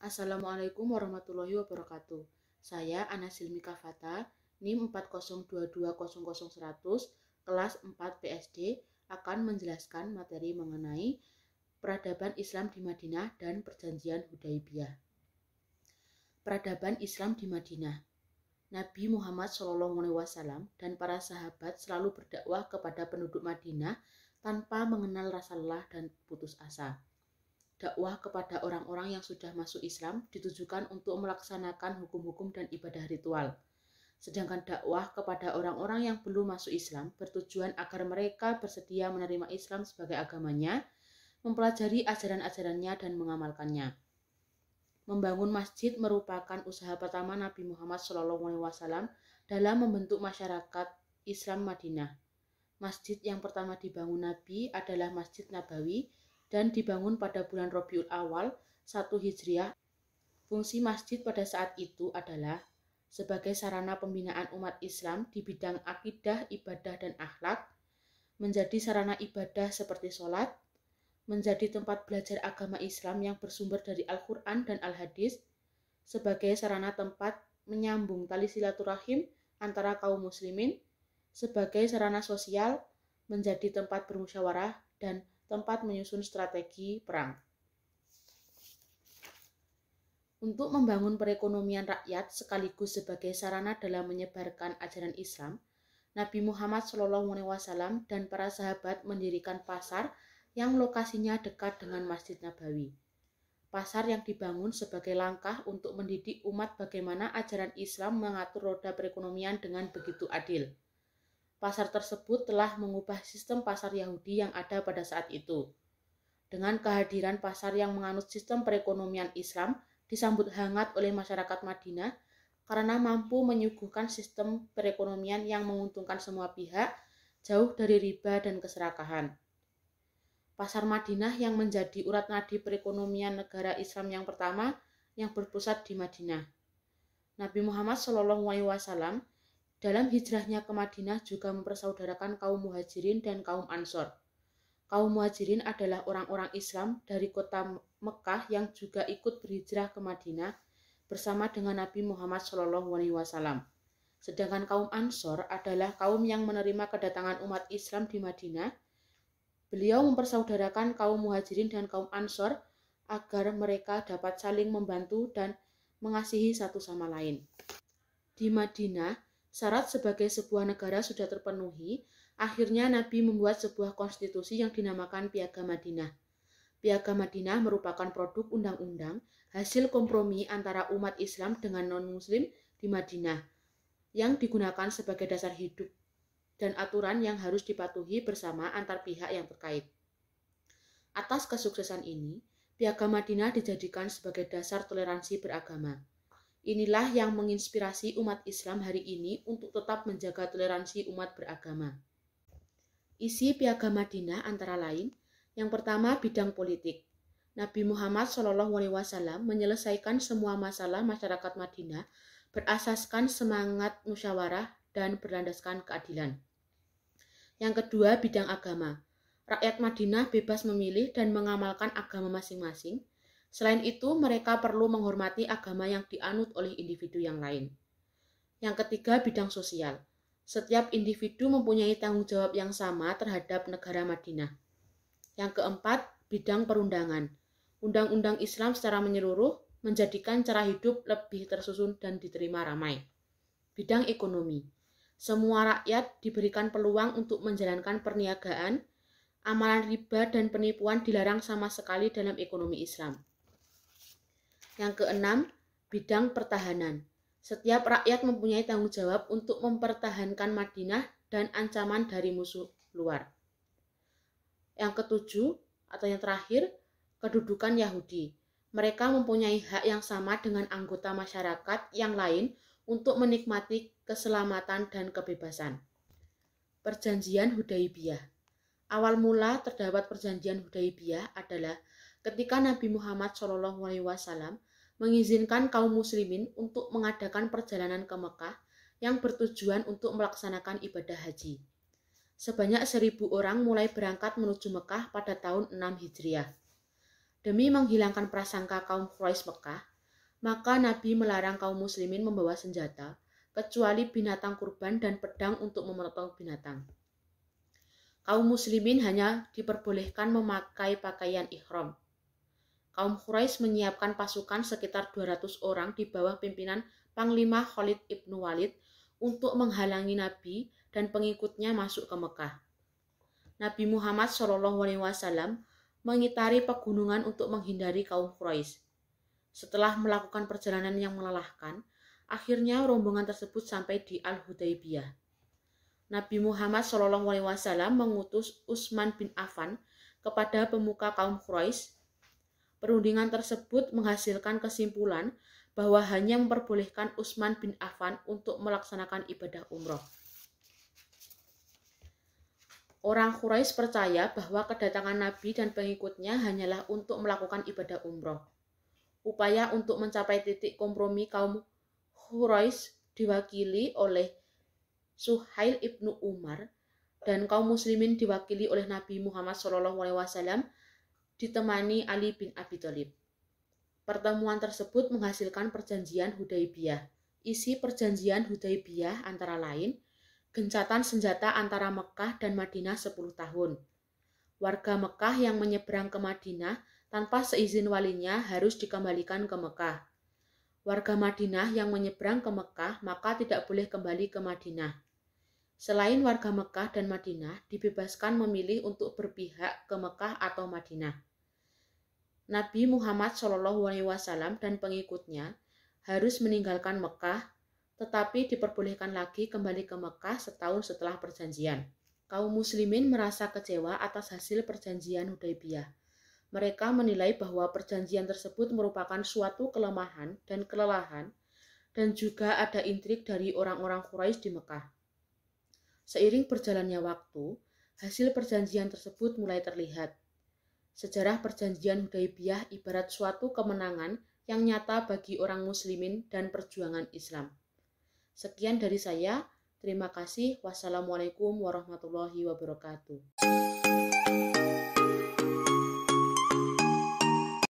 Assalamualaikum warahmatullahi wabarakatuh. Saya Ana Silmika Fata, NIM 402200100, kelas 4 PSD, akan menjelaskan materi mengenai peradaban Islam di Madinah dan perjanjian Hudaibiyah. Peradaban Islam di Madinah. Nabi Muhammad SAW dan para sahabat selalu berdakwah kepada penduduk Madinah tanpa mengenal rasa lelah dan putus asa. Dakwah kepada orang-orang yang sudah masuk Islam ditujukan untuk melaksanakan hukum-hukum dan ibadah ritual. Sedangkan dakwah kepada orang-orang yang belum masuk Islam bertujuan agar mereka bersedia menerima Islam sebagai agamanya, mempelajari ajaran-ajarannya dan mengamalkannya. Membangun masjid merupakan usaha pertama Nabi Muhammad SAW dalam membentuk masyarakat Islam Madinah. Masjid yang pertama dibangun Nabi adalah Masjid Nabawi dan dibangun pada bulan Rabiul Awal 1 Hijriah. Fungsi masjid pada saat itu adalah sebagai sarana pembinaan umat Islam di bidang akidah, ibadah, dan akhlak, menjadi sarana ibadah seperti sholat, menjadi tempat belajar agama Islam yang bersumber dari Al-Quran dan Al-Hadis, sebagai sarana tempat menyambung tali silaturahim antara kaum muslimin, sebagai sarana sosial, menjadi tempat bermusyawarah, dan tempat menyusun strategi perang. Untuk membangun perekonomian rakyat sekaligus sebagai sarana dalam menyebarkan ajaran Islam, Nabi Muhammad SAW dan para sahabat mendirikan pasar yang lokasinya dekat dengan Masjid Nabawi. Pasar yang dibangun sebagai langkah untuk mendidik umat bagaimana ajaran Islam mengatur roda perekonomian dengan begitu adil. Pasar tersebut telah mengubah sistem pasar Yahudi yang ada pada saat itu. Dengan kehadiran pasar yang menganut sistem perekonomian Islam disambut hangat oleh masyarakat Madinah karena mampu menyuguhkan sistem perekonomian yang menguntungkan semua pihak, jauh dari riba dan keserakahan. Pasar Madinah yang menjadi urat nadi perekonomian negara Islam yang pertama yang berpusat di Madinah. Nabi Muhammad SAW dalam hijrahnya ke Madinah juga mempersaudarakan kaum Muhajirin dan kaum Ansor. Kaum Muhajirin adalah orang-orang Islam dari kota Mekah yang juga ikut berhijrah ke Madinah bersama dengan Nabi Muhammad SAW. Sedangkan kaum Ansor adalah kaum yang menerima kedatangan umat Islam di Madinah. Beliau mempersaudarakan kaum Muhajirin dan kaum Ansor agar mereka dapat saling membantu dan mengasihi satu sama lain. Di Madinah, syarat sebagai sebuah negara sudah terpenuhi. Akhirnya Nabi membuat sebuah konstitusi yang dinamakan Piagam Madinah. Piagam Madinah merupakan produk undang-undang hasil kompromi antara umat Islam dengan non-Muslim di Madinah yang digunakan sebagai dasar hidup dan aturan yang harus dipatuhi bersama antar pihak yang terkait. Atas kesuksesan ini, Piagam Madinah dijadikan sebagai dasar toleransi beragama. Inilah yang menginspirasi umat Islam hari ini untuk tetap menjaga toleransi umat beragama. Isi Piagam Madinah antara lain, yang pertama bidang politik. Nabi Muhammad SAW menyelesaikan semua masalah masyarakat Madinah berasaskan semangat musyawarah dan berlandaskan keadilan. Yang kedua, bidang agama. Rakyat Madinah bebas memilih dan mengamalkan agama masing-masing. Selain itu, mereka perlu menghormati agama yang dianut oleh individu yang lain. Yang ketiga, bidang sosial. Setiap individu mempunyai tanggung jawab yang sama terhadap negara Madinah. Yang keempat, bidang perundangan. Undang-undang Islam secara menyeluruh menjadikan cara hidup lebih tersusun dan diterima ramai. Bidang ekonomi. Semua rakyat diberikan peluang untuk menjalankan perniagaan, amalan riba dan penipuan dilarang sama sekali dalam ekonomi Islam. Yang keenam, bidang pertahanan. Setiap rakyat mempunyai tanggung jawab untuk mempertahankan Madinah dan ancaman dari musuh luar. Yang ketujuh, atau yang terakhir, kedudukan Yahudi. Mereka mempunyai hak yang sama dengan anggota masyarakat yang lain untuk menikmati keselamatan dan kebebasan. Perjanjian Hudaibiyah. Awal mula terdapat perjanjian Hudaibiyah adalah ketika Nabi Muhammad SAW mengizinkan kaum muslimin untuk mengadakan perjalanan ke Mekah yang bertujuan untuk melaksanakan ibadah haji. Sebanyak 1.000 orang mulai berangkat menuju Mekah pada tahun 6 Hijriah. Demi menghilangkan prasangka kaum Quraisy Mekah, Maka Nabi melarang kaum muslimin membawa senjata, kecuali binatang kurban dan pedang untuk memotong binatang. Kaum muslimin hanya diperbolehkan memakai pakaian ihram. Kaum Quraisy menyiapkan pasukan sekitar 200 orang di bawah pimpinan Panglima Khalid ibnu Walid untuk menghalangi Nabi dan pengikutnya masuk ke Mekah. Nabi Muhammad SAW mengitari pegunungan untuk menghindari kaum Quraisy. Setelah melakukan perjalanan yang melelahkan, akhirnya rombongan tersebut sampai di Al-Hudaybiyah. Nabi Muhammad SAW mengutus Utsman bin Affan kepada pemuka kaum Quraisy. Perundingan tersebut menghasilkan kesimpulan bahwa hanya memperbolehkan Utsman bin Affan untuk melaksanakan ibadah umroh. Orang Quraisy percaya bahwa kedatangan Nabi dan pengikutnya hanyalah untuk melakukan ibadah umroh. Upaya untuk mencapai titik kompromi kaum Quraisy diwakili oleh Suhail ibnu Umar dan kaum muslimin diwakili oleh Nabi Muhammad SAW ditemani Ali bin Abi Thalib. Pertemuan tersebut menghasilkan perjanjian Hudaybiyah. Isi perjanjian Hudaybiyah antara lain gencatan senjata antara Mekah dan Madinah 10 tahun. Warga Mekah yang menyeberang ke Madinah tanpa seizin walinya harus dikembalikan ke Mekah. Warga Madinah yang menyeberang ke Mekah maka tidak boleh kembali ke Madinah. Selain warga Mekah dan Madinah dibebaskan memilih untuk berpihak ke Mekah atau Madinah. Nabi Muhammad SAW dan pengikutnya harus meninggalkan Mekah, tetapi diperbolehkan lagi kembali ke Mekah setahun setelah perjanjian. Kaum muslimin merasa kecewa atas hasil perjanjian Hudaybiyah. Mereka menilai bahwa perjanjian tersebut merupakan suatu kelemahan dan kelelahan, dan juga ada intrik dari orang-orang Quraisy di Mekah. Seiring berjalannya waktu, hasil perjanjian tersebut mulai terlihat. Sejarah perjanjian Hudaybiyah ibarat suatu kemenangan yang nyata bagi orang muslimin dan perjuangan Islam. Sekian dari saya, terima kasih. Wassalamualaikum warahmatullahi wabarakatuh.